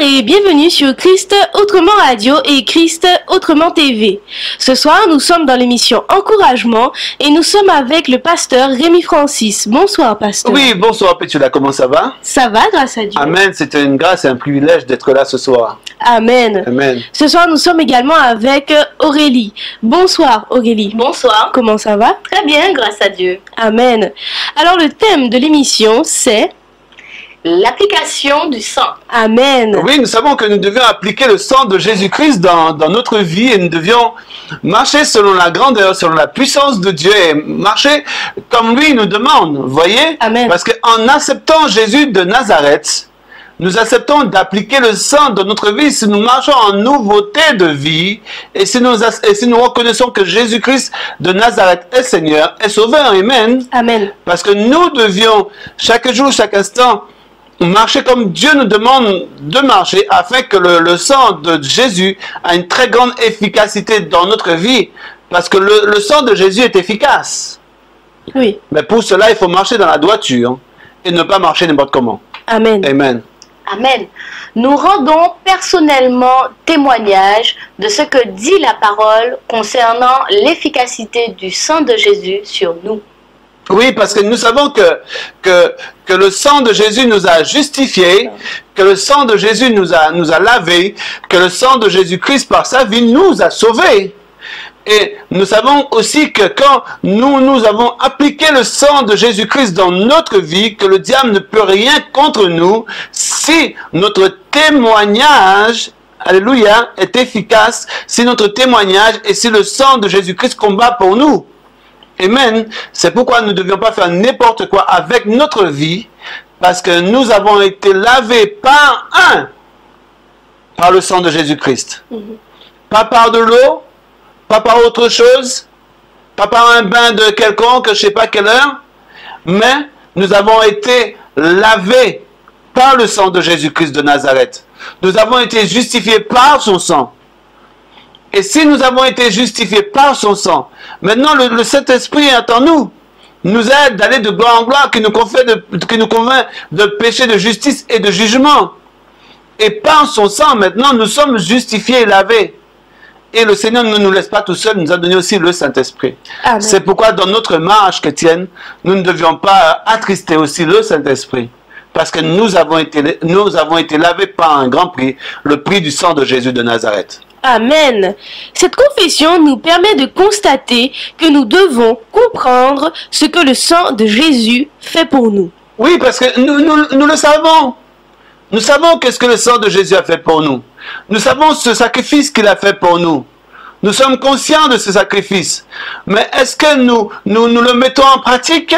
et bienvenue sur Christ Autrement Radio et Christ Autrement TV. Ce soir, nous sommes dans l'émission Encouragement et nous sommes avec le pasteur Rémi Francis. Bonsoir, pasteur. Oui, bonsoir, Pétula, comment ça va? Ça va, grâce à Dieu. Amen, c'est une grâce et un privilège d'être là ce soir. Amen. Amen. Ce soir, nous sommes également avec Aurélie. Bonsoir, Aurélie. Bonsoir. Comment ça va? Très bien, grâce à Dieu. Amen. Alors, le thème de l'émission, c'est... l'application du sang. Amen. Oui, nous savons que nous devions appliquer le sang de Jésus-Christ dans notre vie et nous devions marcher selon la grandeur, selon la puissance de Dieu et marcher comme lui nous demande, vous voyez? Amen. Parce qu'en acceptant Jésus de Nazareth, nous acceptons d'appliquer le sang dans notre vie si nous marchons en nouveauté de vie et si nous reconnaissons que Jésus-Christ de Nazareth est Seigneur, est Sauveur. Amen. Amen. Parce que nous devions chaque jour, chaque instant, marcher comme Dieu nous demande de marcher afin que le sang de Jésus a une très grande efficacité dans notre vie. Parce que le sang de Jésus est efficace. Oui. Mais pour cela, il faut marcher dans la droiture et ne pas marcher n'importe comment. Amen. Amen. Amen. Nous rendons personnellement témoignage de ce que dit la parole concernant l'efficacité du sang de Jésus sur nous. Oui, parce que nous savons que le sang de Jésus nous a justifiés, que le sang de Jésus nous a lavés, que le sang de Jésus-Christ par sa vie nous a sauvés. Et nous savons aussi que quand nous avons appliqué le sang de Jésus-Christ dans notre vie, que le diable ne peut rien contre nous si notre témoignage, alléluia, est efficace, si notre témoignage et si le sang de Jésus-Christ combat pour nous. Amen. C'est pourquoi nous ne devions pas faire n'importe quoi avec notre vie, parce que nous avons été lavés par le sang de Jésus-Christ. Pas par de l'eau, pas par autre chose, pas par un bain de quelconque, je ne sais pas quelle heure, mais nous avons été lavés par le sang de Jésus-Christ de Nazareth. Nous avons été justifiés par son sang. Et si nous avons été justifiés par son sang, maintenant le Saint-Esprit est en nous, nous aide d'aller de gloire en gloire, qui nous convainc de péché, de justice et de jugement. Et par son sang, maintenant, nous sommes justifiés et lavés. Et le Seigneur ne nous laisse pas tout seul, nous a donné aussi le Saint-Esprit. C'est pourquoi dans notre marche chrétienne, nous ne devions pas attrister aussi le Saint-Esprit. Parce que nous avons été lavés par un grand prix, le prix du sang de Jésus de Nazareth. Amen. Cette confession nous permet de constater que nous devons comprendre ce que le sang de Jésus fait pour nous. Oui, parce que nous le savons. Nous savons qu'est-ce que le sang de Jésus a fait pour nous. Nous savons ce sacrifice qu'il a fait pour nous. Nous sommes conscients de ce sacrifice. Mais est-ce que nous le mettons en pratique?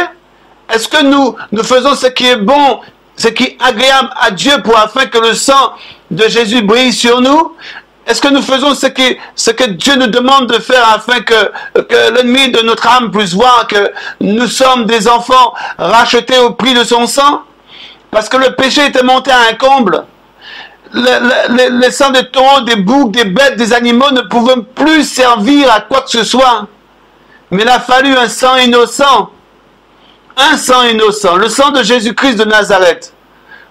Est-ce que nous faisons ce qui est bon, ce qui est agréable à Dieu afin que le sang de Jésus brille sur nous? Est-ce que nous faisons ce que Dieu nous demande de faire afin que l'ennemi de notre âme puisse voir que nous sommes des enfants rachetés au prix de son sang? Parce que le péché était monté à un comble. Les sangs de taureaux, des boucs, des bêtes, des animaux ne pouvaient plus servir à quoi que ce soit. Mais il a fallu un sang innocent. Un sang innocent. Le sang de Jésus-Christ de Nazareth.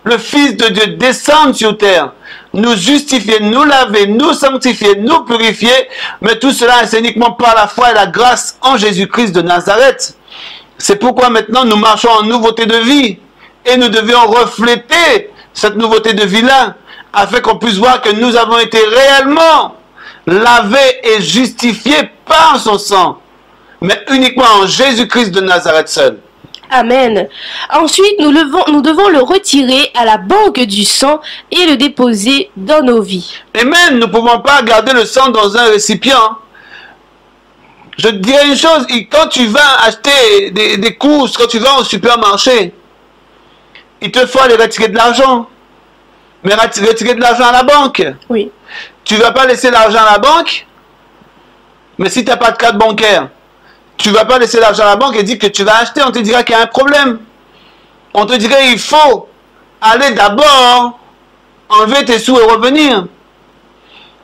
Le Fils de Dieu descendre sur terre. Nous justifier, nous laver, nous sanctifier, nous purifier. Mais tout cela, c'est uniquement par la foi et la grâce en Jésus-Christ de Nazareth. C'est pourquoi maintenant nous marchons en nouveauté de vie. Et nous devions refléter cette nouveauté de vie-là, afin qu'on puisse voir que nous avons été réellement lavés et justifiés par son sang, mais uniquement en Jésus-Christ de Nazareth seul. Amen. Ensuite, nous devons le retirer à la banque du sang et le déposer dans nos vies. Amen. Nous ne pouvons pas garder le sang dans un récipient. Je te dirais une chose, quand tu vas acheter des courses, quand tu vas au supermarché, il te faut aller retirer de l'argent. Mais retirer de l'argent à la banque. Oui. Tu ne vas pas laisser l'argent à la banque. Mais si tu n'as pas de carte bancaire, tu ne vas pas laisser l'argent à la banque et dire que tu vas acheter. On te dira qu'il y a un problème. On te dirait qu'il faut aller d'abord enlever tes sous et revenir.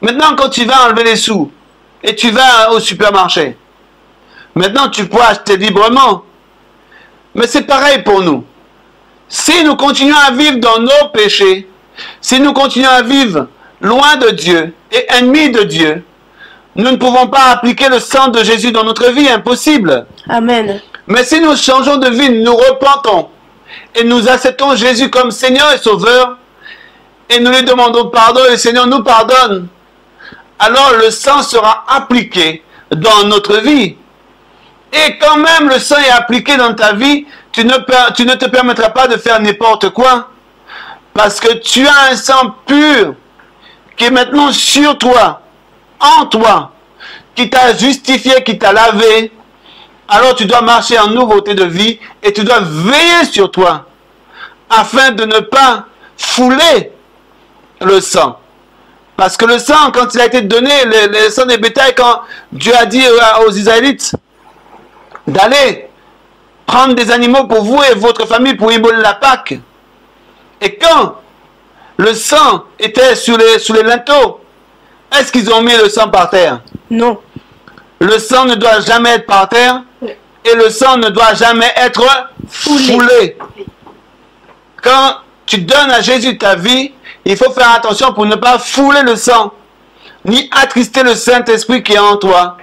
Maintenant, quand tu vas enlever les sous et tu vas au supermarché, maintenant tu pourras acheter librement. Mais c'est pareil pour nous. Si nous continuons à vivre dans nos péchés, si nous continuons à vivre loin de Dieu et ennemis de Dieu, nous ne pouvons pas appliquer le sang de Jésus dans notre vie, impossible. Amen. Mais si nous changeons de vie, nous repentons et nous acceptons Jésus comme Seigneur et Sauveur et nous lui demandons pardon et le Seigneur nous pardonne, alors le sang sera appliqué dans notre vie. Et quand même le sang est appliqué dans ta vie, tu ne te permettras pas de faire n'importe quoi. Parce que tu as un sang pur qui est maintenant sur toi, en toi, qui t'a justifié, qui t'a lavé. Alors tu dois marcher en nouveauté de vie et tu dois veiller sur toi afin de ne pas fouler le sang. Parce que le sang, quand il a été donné, le sang des bétails, quand Dieu a dit aux Israélites d'aller prendre des animaux pour vous et votre famille pour immoler la Pâque. Et quand le sang était sur les linteaux, est-ce qu'ils ont mis le sang par terre? Non. Le sang ne doit jamais être par terre et le sang ne doit jamais être foulé. Quand tu donnes à Jésus ta vie, il faut faire attention pour ne pas fouler le sang, ni attrister le Saint-Esprit qui est en toi.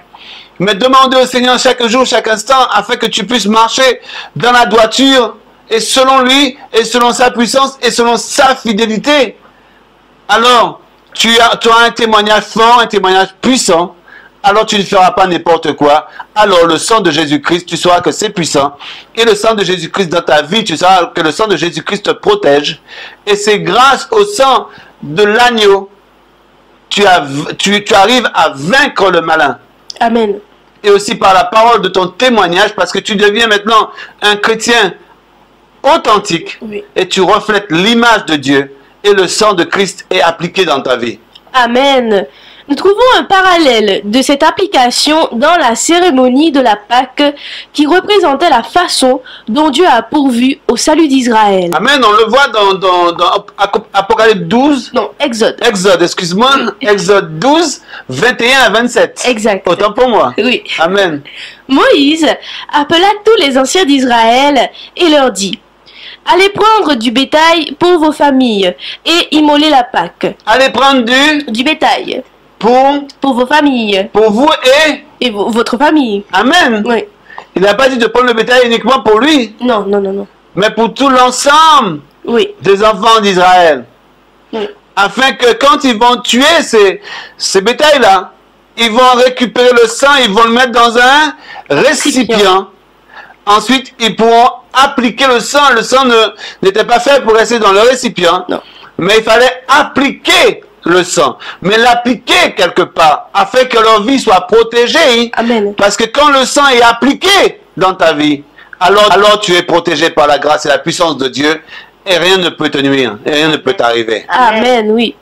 Mais demander au Seigneur chaque jour, chaque instant, afin que tu puisses marcher dans la droiture, et selon lui, et selon sa puissance, et selon sa fidélité. Alors, tu auras un témoignage fort, un témoignage puissant, alors tu ne feras pas n'importe quoi. Alors le sang de Jésus-Christ, tu sauras que c'est puissant. Et le sang de Jésus-Christ dans ta vie, tu sauras que le sang de Jésus-Christ te protège. Et c'est grâce au sang de l'agneau, tu arrives à vaincre le malin. Amen. Et aussi par la parole de ton témoignage, parce que tu deviens maintenant un chrétien authentique. Oui. Et tu reflètes l'image de Dieu. Et le sang de Christ est appliqué dans ta vie. Amen. Nous trouvons un parallèle de cette application dans la cérémonie de la Pâque qui représentait la façon dont Dieu a pourvu au salut d'Israël. Amen, on le voit dans Apocalypse 12. Non, Exode. Exode, excuse-moi. Exode 12, 21 à 27. Exact. Autant pour moi. Oui. Amen. Moïse appela tous les anciens d'Israël et leur dit: allez prendre du bétail pour vos familles et immoler la Pâque. Allez prendre du bétail. Pour vos familles. Pour vous et votre famille. Amen. Oui. Il n'a pas dit de prendre le bétail uniquement pour lui. Non, non, non, non. Mais pour tout l'ensemble des enfants d'Israël. Oui. Afin que quand ils vont tuer ces bétails-là, ils vont récupérer le sang, ils vont le mettre dans un récipient. Ensuite, ils pourront appliquer le sang. Le sang n'était pas fait pour rester dans le récipient. Non. Mais il fallait appliquer le sang. Mais l'appliquer quelque part, afin que leur vie soit protégée. Amen. Parce que quand le sang est appliqué dans ta vie, alors tu es protégé par la grâce et la puissance de Dieu. Et rien ne peut te nuire. Et rien ne peut t'arriver. Amen, oui.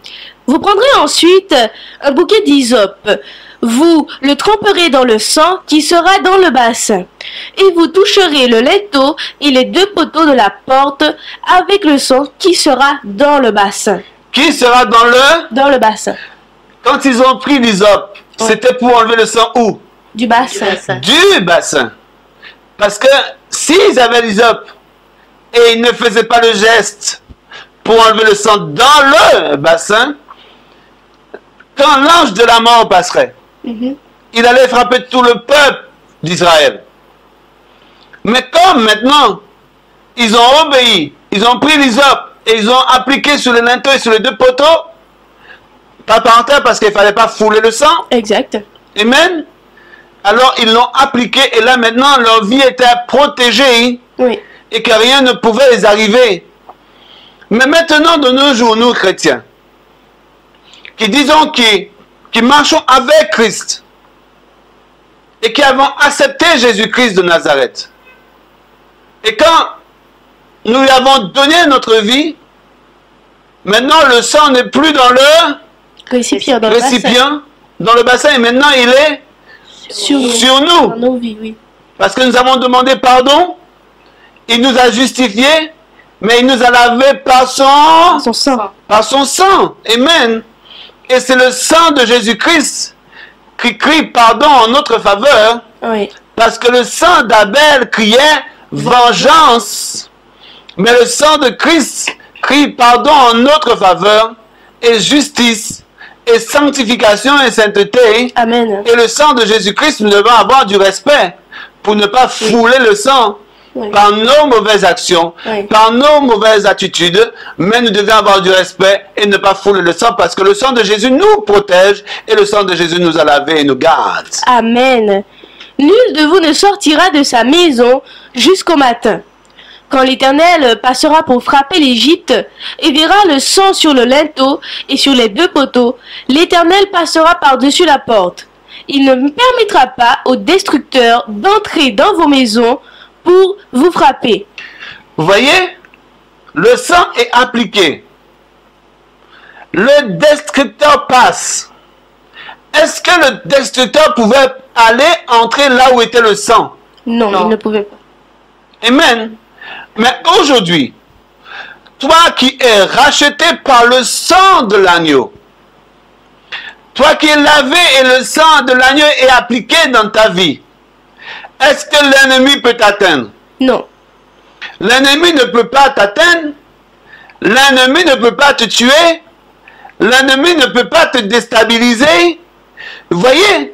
Vous prendrez ensuite un bouquet d'hysope. Vous le tremperez dans le sang qui sera dans le bassin. Et vous toucherez le linteau et les deux poteaux de la porte avec le sang qui sera dans le bassin. Qui sera dans le bassin. Quand ils ont pris l'hysope, c'était pour enlever le sang où? Du bassin. Du bassin. Parce que s'ils avaient l'hysope et ils ne faisaient pas le geste pour enlever le sang dans le bassin, quand l'ange de la mort passerait, il allait frapper tout le peuple d'Israël. Mais comme maintenant, ils ont obéi, ils ont pris l'hysope et ils ont appliqué sur les linteaux et sur les deux poteaux, pas par terre parce qu'il ne fallait pas fouler le sang. Exact. Amen. Alors ils l'ont appliqué et là maintenant leur vie était protégée et que rien ne pouvait les arriver. Mais maintenant de nos jours, nous chrétiens, qui disons qui marchons avec Christ et qui avons accepté Jésus-Christ de Nazareth, et quand nous lui avons donné notre vie, maintenant le sang n'est plus dans le récipient, dans le bassin, et maintenant il est sur nous. Dans nos vies, oui. Parce que nous avons demandé pardon, il nous a justifiés, mais il nous a lavé par son sang. Par son sang. Amen. Et c'est le sang de Jésus-Christ qui crie pardon en notre faveur. Oui. Parce que le sang d'Abel criait vengeance. Mais le sang de Christ crie pardon en notre faveur, et justice, et sanctification et sainteté. Amen. Et le sang de Jésus-Christ, nous devons avoir du respect pour ne pas fouler le sang Oui. par nos mauvaises actions, Oui. par nos mauvaises attitudes, mais nous devons avoir du respect et ne pas fouler le sang parce que le sang de Jésus nous protège et le sang de Jésus nous a lavé et nous garde. Amen. Nul de vous ne sortira de sa maison jusqu'au matin. Quand l'Éternel passera pour frapper l'Égypte et verra le sang sur le linteau et sur les 2 poteaux, l'Éternel passera par-dessus la porte. Il ne permettra pas aux destructeurs d'entrer dans vos maisons pour vous frapper. Vous voyez, le sang est appliqué. Le destructeur passe. Est-ce que le destructeur pouvait entrer là où était le sang? Non, Non. il ne pouvait pas. Amen. Mais aujourd'hui, toi qui es racheté par le sang de l'agneau, toi qui es lavé et le sang de l'agneau est appliqué dans ta vie, est-ce que l'ennemi peut t'atteindre? Non. L'ennemi ne peut pas t'atteindre, l'ennemi ne peut pas te tuer, l'ennemi ne peut pas te déstabiliser. Vous voyez,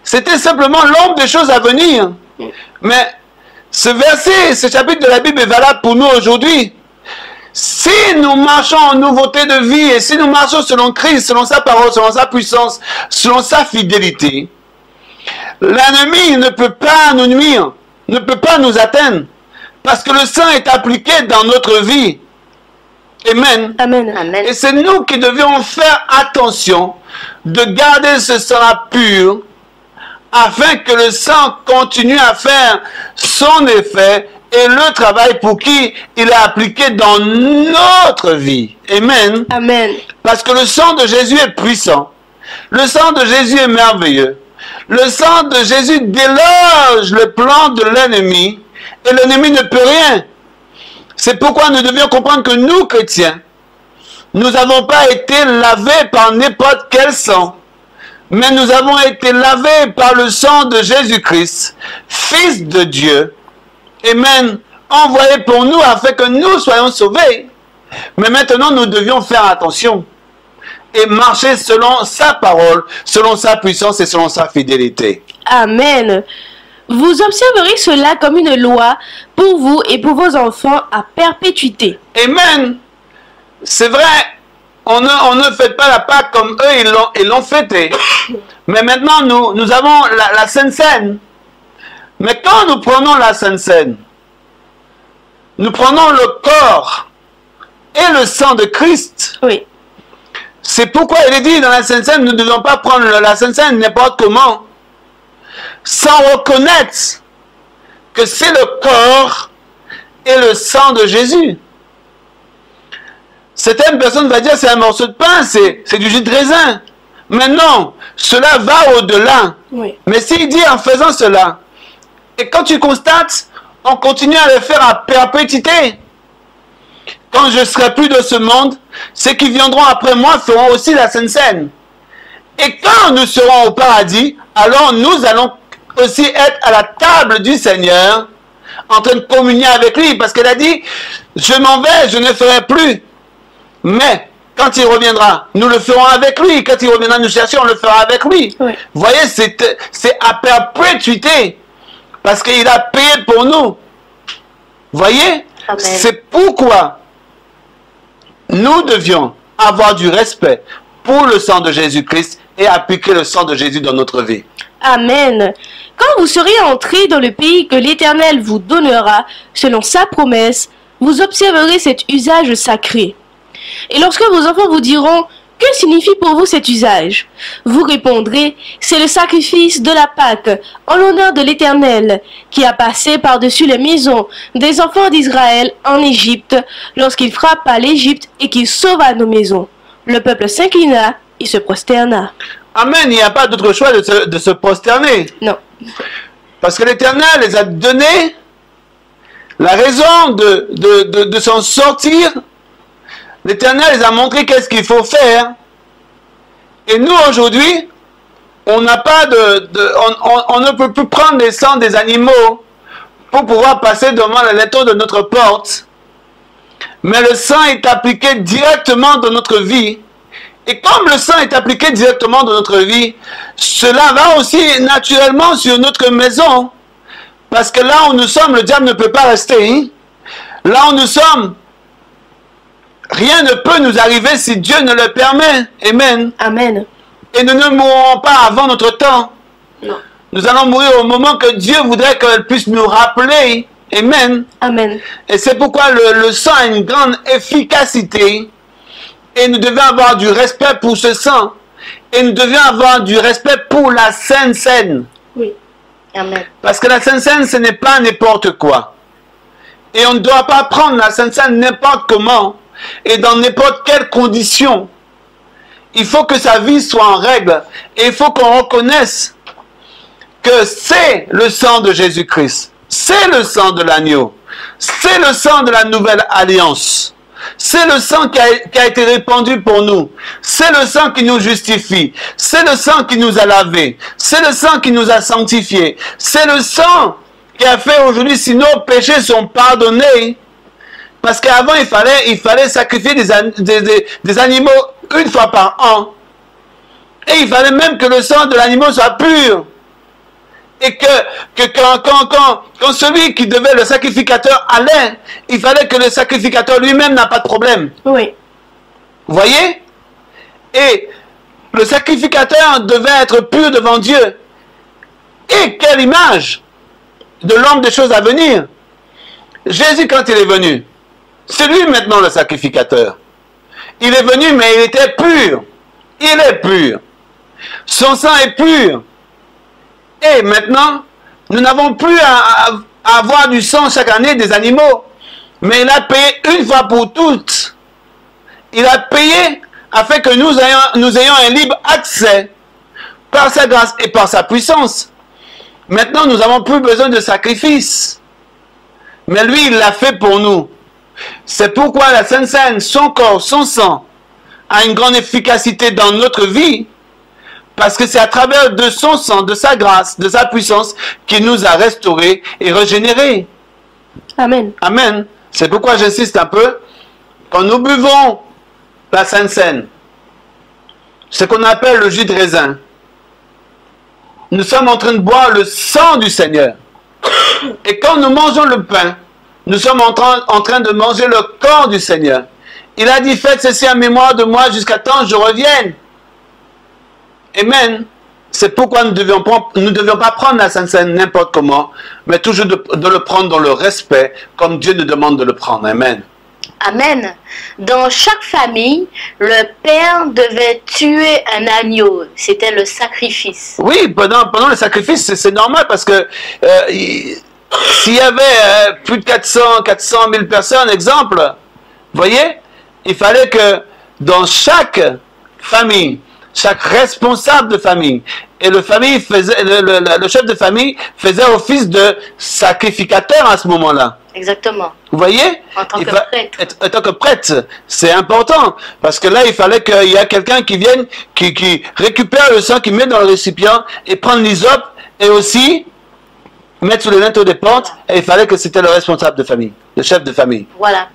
c'était simplement l'ombre des choses à venir. Mais ce verset, ce chapitre de la Bible est valable pour nous aujourd'hui. Si nous marchons en nouveauté de vie et si nous marchons selon Christ, selon sa parole, selon sa puissance, selon sa fidélité, l'ennemi ne peut pas nous nuire, ne peut pas nous atteindre. Parce que le sang est appliqué dans notre vie. Amen. Amen. Amen. Et c'est nous qui devions faire attention de garder ce sang pur afin que le sang continue à faire son effet et le travail pour qui il est appliqué dans notre vie. Amen. Amen. Parce que le sang de Jésus est puissant. Le sang de Jésus est merveilleux. Le sang de Jésus déloge le plan de l'ennemi et l'ennemi ne peut rien. C'est pourquoi nous devions comprendre que nous, chrétiens, nous n'avons pas été lavés par n'importe quel sang, mais nous avons été lavés par le sang de Jésus-Christ, Fils de Dieu. Amen. Envoyé pour nous afin que nous soyons sauvés. Mais maintenant, nous devions faire attention et marcher selon sa parole, selon sa puissance et selon sa fidélité. Amen. Vous observerez cela comme une loi pour vous et pour vos enfants à perpétuité. Amen. C'est vrai, on ne fait pas la Pâque comme eux, ils l'ont fêté. Mais maintenant, nous avons la Sainte Seine. Mais quand nous prenons la Sainte Seine, nous prenons le corps et le sang de Christ. Oui. C'est pourquoi il est dit dans la Sainte Seine, nous ne devons pas prendre la Sainte Seine n'importe comment, sans reconnaître que c'est le corps et le sang de Jésus. Certaines personnes vont dire c'est un morceau de pain, c'est du jus de raisin. Mais non, cela va au-delà. Oui. Mais s'il dit en faisant cela, et quand tu constates, on continue à le faire à perpétuité. Quand je serai plus de ce monde, ceux qui viendront après moi feront aussi la Sainte Seine. Et quand nous serons au paradis, alors nous allons aussi être à la table du Seigneur, en train de communier avec lui, parce qu'elle a dit, je m'en vais, je ne ferai plus. Mais quand il reviendra, nous le ferons avec lui. Quand il reviendra nous chercher, on le fera avec lui. Oui. Vous voyez, c'est à perpétuité, parce qu'il a payé pour nous. Vous voyez, Amen. c'est pourquoi nous devions avoir du respect pour le sang de Jésus-Christ et appliquer le sang de Jésus dans notre vie. Amen. Quand vous serez entrés dans le pays que l'Éternel vous donnera, selon sa promesse, vous observerez cet usage sacré. Et lorsque vos enfants vous diront, que signifie pour vous cet usage? Vous répondrez, c'est le sacrifice de la Pâque, en l'honneur de l'Éternel, qui a passé par-dessus les maisons des enfants d'Israël en Égypte, lorsqu'il frappa l'Égypte et qu'il sauva nos maisons. Le peuple s'inclina et se prosterna. Amen, il n'y a pas d'autre choix de se prosterner. Non. Parce que l'Éternel les a donné la raison de s'en sortir. L'Éternel les a montré qu'est-ce qu'il faut faire. Et nous, aujourd'hui, on n'a pas on ne peut plus prendre les sangs des animaux pour pouvoir passer devant le linteau de notre porte. Mais le sang est appliqué directement dans notre vie. Et comme le sang est appliqué directement dans notre vie, cela va aussi naturellement sur notre maison. Parce que là où nous sommes, le diable ne peut pas rester. Hein? Là où nous sommes, rien ne peut nous arriver si Dieu ne le permet. Amen. Amen. Et nous ne mourrons pas avant notre temps. Non. Nous allons mourir au moment que Dieu voudrait qu'elle puisse nous rappeler. Amen. Amen. Et c'est pourquoi le sang a une grande efficacité. Et nous devons avoir du respect pour ce sang. Et nous devons avoir du respect pour la Sainte Seine. Oui. Amen. Parce que la Sainte Seine, ce n'est pas n'importe quoi. Et on ne doit pas prendre la Sainte Seine n'importe comment. Et dans n'importe quelle condition. Il faut que sa vie soit en règle. Et il faut qu'on reconnaisse que c'est le sang de Jésus-Christ. C'est le sang de l'agneau. C'est le sang de la nouvelle alliance. C'est le sang qui a été répandu pour nous. C'est le sang qui nous justifie. C'est le sang qui nous a lavés. C'est le sang qui nous a sanctifiés. C'est le sang qui a fait aujourd'hui si nos péchés sont pardonnés. Parce qu'avant, il fallait sacrifier des animaux une fois par an. Et il fallait même que le sang de l'animal soit pur. Et que quand celui qui devait, le sacrificateur, allait, il fallait que le sacrificateur lui-même n'a pas de problème. Oui. Vous voyez? Et le sacrificateur devait être pur devant Dieu. Et quelle image de l'homme des choses à venir. Jésus, quand il est venu, c'est lui maintenant le sacrificateur. Il est venu, mais il était pur. Il est pur. Son sang est pur. Et maintenant, nous n'avons plus à avoir du sang chaque année des animaux. Mais il a payé une fois pour toutes. Il a payé afin que nous ayons un libre accès par sa grâce et par sa puissance. Maintenant, nous n'avons plus besoin de sacrifice. Mais lui, il l'a fait pour nous. C'est pourquoi la Sainte Seine, son corps, son sang, a une grande efficacité dans notre vie. Parce que c'est à travers de son sang, de sa grâce, de sa puissance, qu'il nous a restaurés et régénérés. Amen. Amen. C'est pourquoi j'insiste un peu. Quand nous buvons la Sainte Seine, ce qu'on appelle le jus de raisin, nous sommes en train de boire le sang du Seigneur. Et quand nous mangeons le pain, nous sommes en train de manger le corps du Seigneur. Il a dit, faites ceci en mémoire de moi jusqu'à temps que je revienne. Amen. C'est pourquoi nous ne devions pas prendre la Sainte Seine n'importe comment, mais toujours de le prendre dans le respect, comme Dieu nous demande de le prendre. Amen. Amen. Dans chaque famille, le père devait tuer un agneau. C'était le sacrifice. Oui, pendant le sacrifice, c'est normal parce que s'il y avait plus de 400 000 personnes, exemple, vous voyez, il fallait que dans chaque famille, chaque responsable de famille, et le chef de famille faisait office de sacrificateur à ce moment-là. Exactement. Vous voyez? En tant que prêtre. En tant que prêtre, c'est important. Parce que là, il fallait qu'il y ait quelqu'un qui vienne, qui récupère le sang, qui met dans le récipient, et prendre l'hysope, et aussi mettre sous les linteaux des portes, et il fallait que c'était le responsable de famille, le chef de famille. Voilà.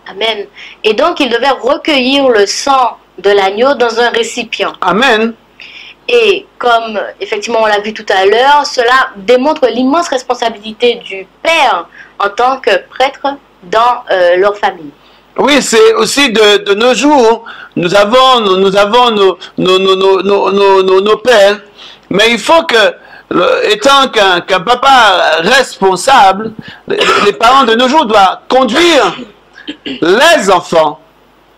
Amen. Et donc, il devait recueillir le sang de l'agneau dans un récipient. Amen. Et comme, effectivement, on l'a vu tout à l'heure, cela démontre l'immense responsabilité du père en tant que prêtre dans leur famille. Oui, c'est aussi de nos jours, nous avons nos pères, mais il faut que, étant qu'un papa responsable, les parents de nos jours doivent conduire les enfants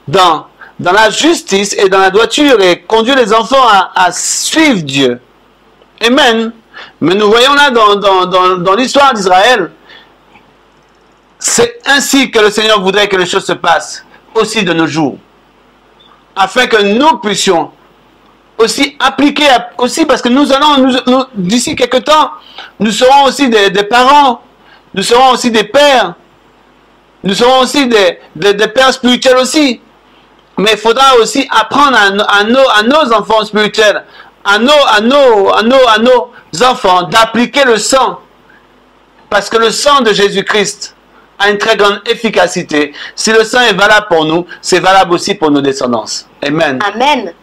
dans la justice et dans la droiture et conduire les enfants à suivre Dieu. Amen. Mais nous voyons là dans l'histoire d'Israël, c'est ainsi que le Seigneur voudrait que les choses se passent aussi de nos jours. Afin que nous puissions aussi appliquer, aussi parce que nous d'ici quelque temps, nous serons aussi des parents, nous serons aussi des pères, nous serons aussi des pères spirituels aussi. Mais il faudra aussi apprendre à nos enfants spirituels, à nos enfants, d'appliquer le sang. Parce que le sang de Jésus-Christ a une très grande efficacité. Si le sang est valable pour nous, c'est valable aussi pour nos descendants. Amen. Amen.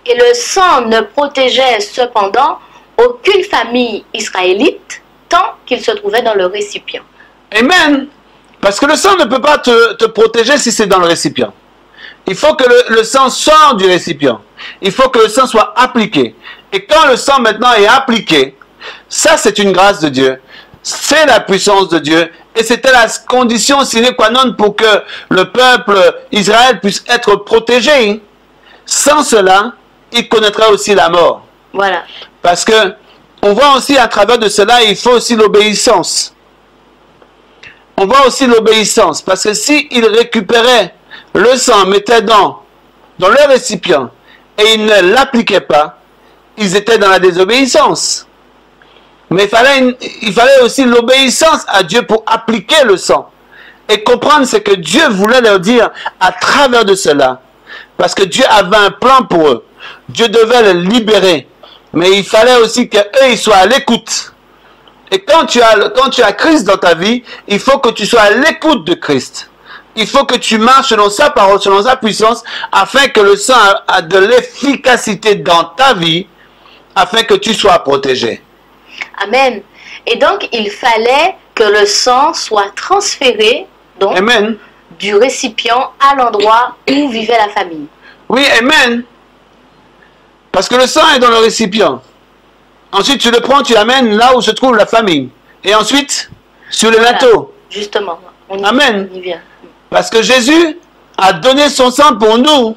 Et le sang ne protégeait cependant aucune famille israélite tant qu'il se trouvait dans le récipient. Amen. Parce que le sang ne peut pas te protéger si c'est dans le récipient. Il faut que le sang sorte du récipient. Il faut que le sang soit appliqué. Et quand le sang maintenant est appliqué, ça c'est une grâce de Dieu. C'est la puissance de Dieu. Et c'était la condition sine qua non pour que le peuple Israël puisse être protégé. Sans cela, il connaîtra aussi la mort. Voilà. Parce que on voit aussi à travers de cela, il faut aussi l'obéissance. On voit aussi l'obéissance. Parce que s'ils récupéraient le sang, mettaient dans le récipient et ils ne l'appliquaient pas, ils étaient dans la désobéissance. Mais il fallait aussi l'obéissance à Dieu pour appliquer le sang. Et comprendre ce que Dieu voulait leur dire à travers de cela. Parce que Dieu avait un plan pour eux. Dieu devait les libérer. Mais il fallait aussi qu'eux, ils soient à l'écoute. Et quand tu as Christ dans ta vie, il faut que tu sois à l'écoute de Christ. Il faut que tu marches selon sa parole, selon sa puissance, afin que le sang a de l'efficacité dans ta vie, afin que tu sois protégé. Amen. Et donc, il fallait que le sang soit transféré donc, Amen. du récipient à l'endroit où vivait la famille. Oui, amen. Parce que le sang est dans le récipient. Ensuite, tu le prends, tu l'amènes là où se trouve la famille. Et ensuite, sur le linteau. Justement. Amen. On y vient. Parce que Jésus a donné son sang pour nous.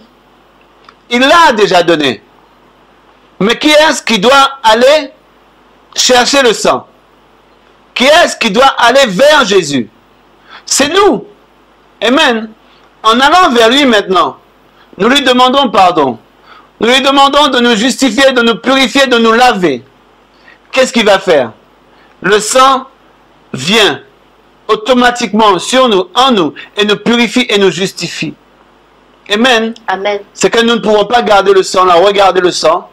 Il l'a déjà donné. Mais qui est-ce qui doit aller chercher le sang? Qui est-ce qui doit aller vers Jésus? C'est nous. Amen. En allant vers lui maintenant, nous lui demandons pardon. Nous lui demandons de nous justifier, de nous purifier, de nous laver. Qu'est-ce qu'il va faire? Le sang vient automatiquement sur nous, en nous, et nous purifie et nous justifie. Amen. Amen. C'est que nous ne pouvons pas garder le sang, là, regarder le sang,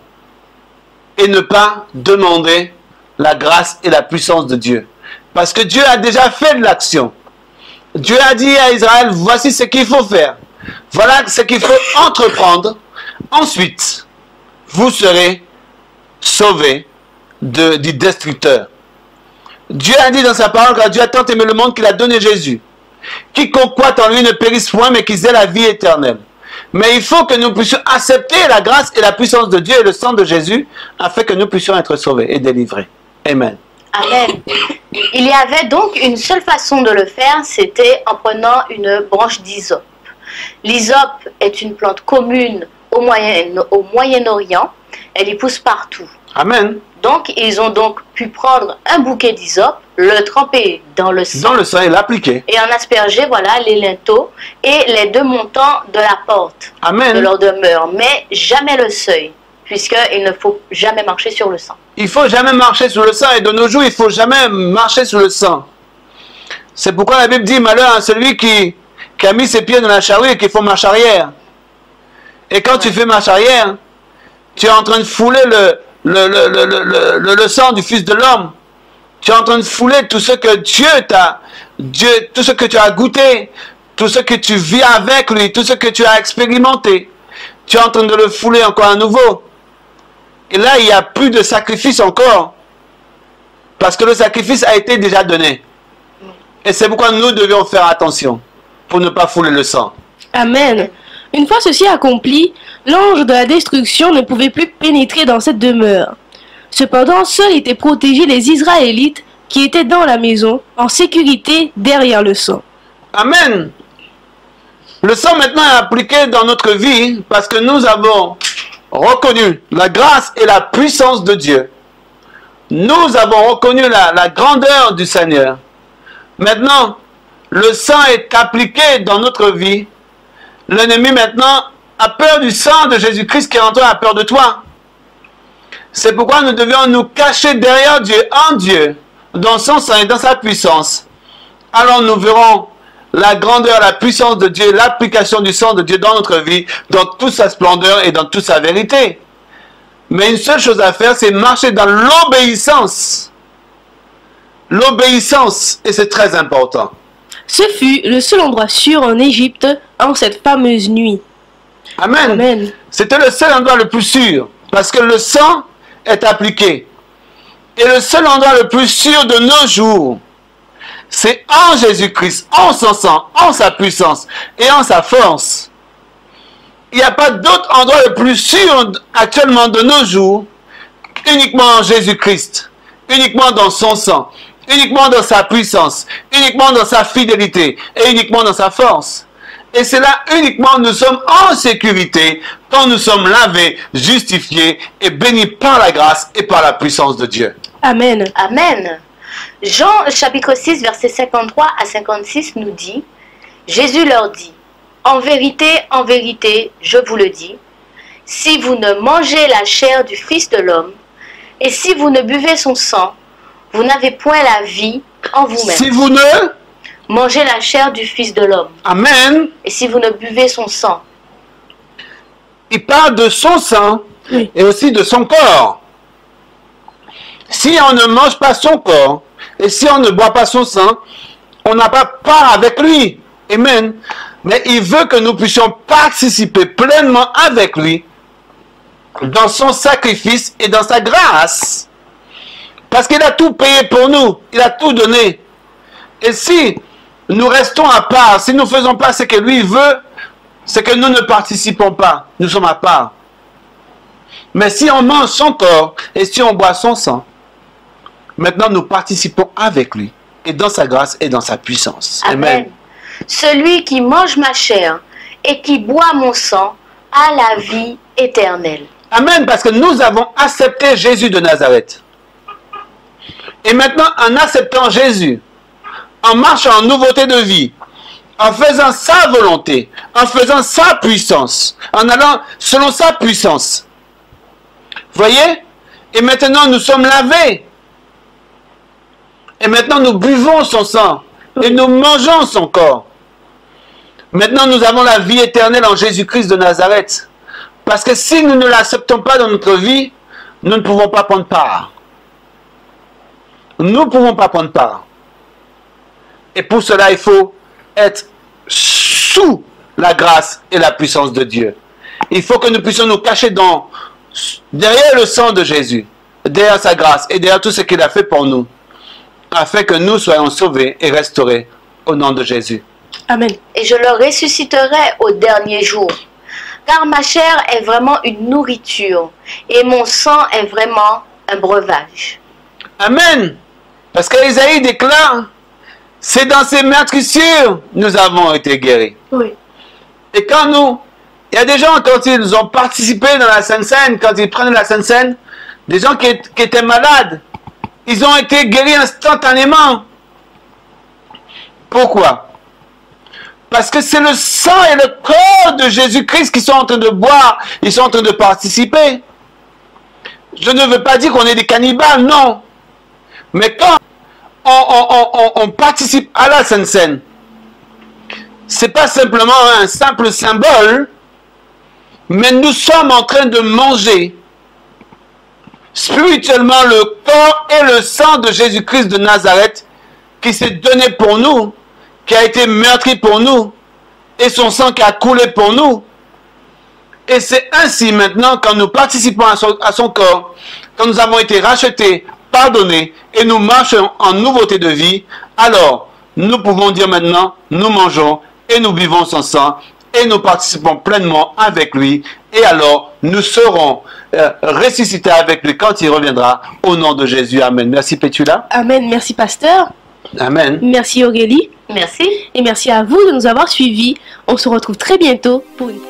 et ne pas demander la grâce et la puissance de Dieu. Parce que Dieu a déjà fait de l'action. Dieu a dit à Israël, voici ce qu'il faut faire. Voilà ce qu'il faut entreprendre. Ensuite, vous serez sauvés du destructeur. Dieu a dit dans sa parole, car Dieu a tant aimé le monde qu'il a donné Jésus. Quiconque croit en lui ne périsse point, mais qu'ils aient la vie éternelle. Mais il faut que nous puissions accepter la grâce et la puissance de Dieu et le sang de Jésus, afin que nous puissions être sauvés et délivrés. Amen. Amen. Il y avait donc une seule façon de le faire, c'était en prenant une branche d'hysope. L'hysope est une plante commune au Moyen-Orient. Elle y pousse partout. Amen. Donc, ils ont donc pu prendre un bouquet d'hysope, le tremper dans le sang. Dans le sang et l'appliquer. Et en asperger, voilà, les linteaux et les deux montants de la porte. Amen. De leur demeure. Mais jamais le seuil, puisqu'il ne faut jamais marcher sur le sang. Il ne faut jamais marcher sur le sang. Et de nos jours, il ne faut jamais marcher sur le sang. C'est pourquoi la Bible dit, malheur à celui qui a mis ses pieds dans la charrue et qui fait marche arrière. Et quand tu fais marche arrière, tu es en train de fouler le sang du Fils de l'homme. Tu es en train de fouler tout ce que tout ce que tu as goûté, tout ce que tu vis avec lui, tout ce que tu as expérimenté. Tu es en train de le fouler encore à nouveau. Et là, il n'y a plus de sacrifice encore. Parce que le sacrifice a été déjà donné. Et c'est pourquoi nous devions faire attention pour ne pas fouler le sang. Amen. Une fois ceci accompli, l'ange de la destruction ne pouvait plus pénétrer dans cette demeure. Cependant, seuls étaient protégés les Israélites qui étaient dans la maison, en sécurité derrière le sang. Amen. Le sang maintenant est appliqué dans notre vie parce que nous avons reconnu la grâce et la puissance de Dieu. Nous avons reconnu la grandeur du Seigneur. Maintenant, le sang est appliqué dans notre vie. L'ennemi maintenant a peur du sang de Jésus-Christ qui est en toi, a peur de toi. C'est pourquoi nous devions nous cacher derrière Dieu, en Dieu, dans son sang et dans sa puissance. Alors nous verrons la grandeur, la puissance de Dieu, l'application du sang de Dieu dans notre vie, dans toute sa splendeur et dans toute sa vérité. Mais une seule chose à faire, c'est marcher dans l'obéissance. L'obéissance, et c'est très important. Ce fut le seul endroit sûr en Égypte en cette fameuse nuit. Amen. Amen. C'était le seul endroit le plus sûr, parce que le sang est appliqué. Et le seul endroit le plus sûr de nos jours, c'est en Jésus-Christ, en son sang, en sa puissance et en sa force. Il n'y a pas d'autre endroit le plus sûr actuellement de nos jours, uniquement en Jésus-Christ, uniquement dans son sang, uniquement dans sa puissance, uniquement dans sa fidélité et uniquement dans sa force. Et c'est là uniquement nous sommes en sécurité quand nous sommes lavés, justifiés et bénis par la grâce et par la puissance de Dieu. Amen. Amen. Jean chapitre 6 verset 53 à 56 nous dit, Jésus leur dit, en vérité, je vous le dis, si vous ne mangez la chair du Fils de l'homme et si vous ne buvez son sang, vous n'avez point la vie en vous-même. Si vous ne... Mangez la chair du Fils de l'homme. Amen. Et si vous ne buvez son sang. Il parle de son sang et aussi de son corps. Si on ne mange pas son corps et si on ne boit pas son sang, on n'a pas part avec lui. Amen. Mais il veut que nous puissions participer pleinement avec lui dans son sacrifice et dans sa grâce. Parce qu'il a tout payé pour nous. Il a tout donné. Et si nous restons à part, si nous ne faisons pas ce que lui veut, c'est que nous ne participons pas. Nous sommes à part. Mais si on mange son corps et si on boit son sang, maintenant nous participons avec lui et dans sa grâce et dans sa puissance. Amen. Celui qui mange ma chair et qui boit mon sang a la vie éternelle. Amen, parce que nous avons accepté Jésus de Nazareth. Et maintenant, en acceptant Jésus, en marchant en nouveauté de vie, en faisant sa volonté, en faisant sa puissance, en allant selon sa puissance. Voyez? Et maintenant nous sommes lavés. Et maintenant nous buvons son sang. Et nous mangeons son corps. Maintenant nous avons la vie éternelle en Jésus-Christ de Nazareth. Parce que si nous ne l'acceptons pas dans notre vie, nous ne pouvons pas prendre part. Nous ne pouvons pas prendre part. Et pour cela, il faut être sous la grâce et la puissance de Dieu. Il faut que nous puissions nous cacher derrière le sang de Jésus, derrière sa grâce et derrière tout ce qu'il a fait pour nous, afin que nous soyons sauvés et restaurés au nom de Jésus. Amen. Et je le ressusciterai au dernier jour. Car ma chair est vraiment une nourriture et mon sang est vraiment un breuvage. Amen. Parce qu'Ésaïe déclare, c'est dans ces meurtrissures nous avons été guéris. Oui. Et quand il y a des gens quand ils ont participé dans la Sainte Seine, quand ils prennent la Sainte Seine, des gens qui étaient malades, ils ont été guéris instantanément. Pourquoi? Parce que c'est le sang et le corps de Jésus-Christ qui sont en train de boire, ils sont en train de participer. Je ne veux pas dire qu'on est des cannibales, non. Mais quand on participe à la Sainte Seine, c'est pas simplement un simple symbole, mais nous sommes en train de manger spirituellement le corps et le sang de Jésus-Christ de Nazareth qui s'est donné pour nous, qui a été meurtri pour nous, et son sang qui a coulé pour nous. Et c'est ainsi maintenant, quand nous participons à son corps, quand nous avons été rachetés, pardonnés, et nous marchons en nouveauté de vie, alors nous pouvons dire maintenant, nous mangeons et nous buvons son sang, et nous participons pleinement avec lui, et alors nous serons ressuscités avec lui quand il reviendra, au nom de Jésus. Amen. Merci Pétula. Amen. Merci pasteur. Amen. Merci Aurélie. Merci. Et merci à vous de nous avoir suivis. On se retrouve très bientôt pour une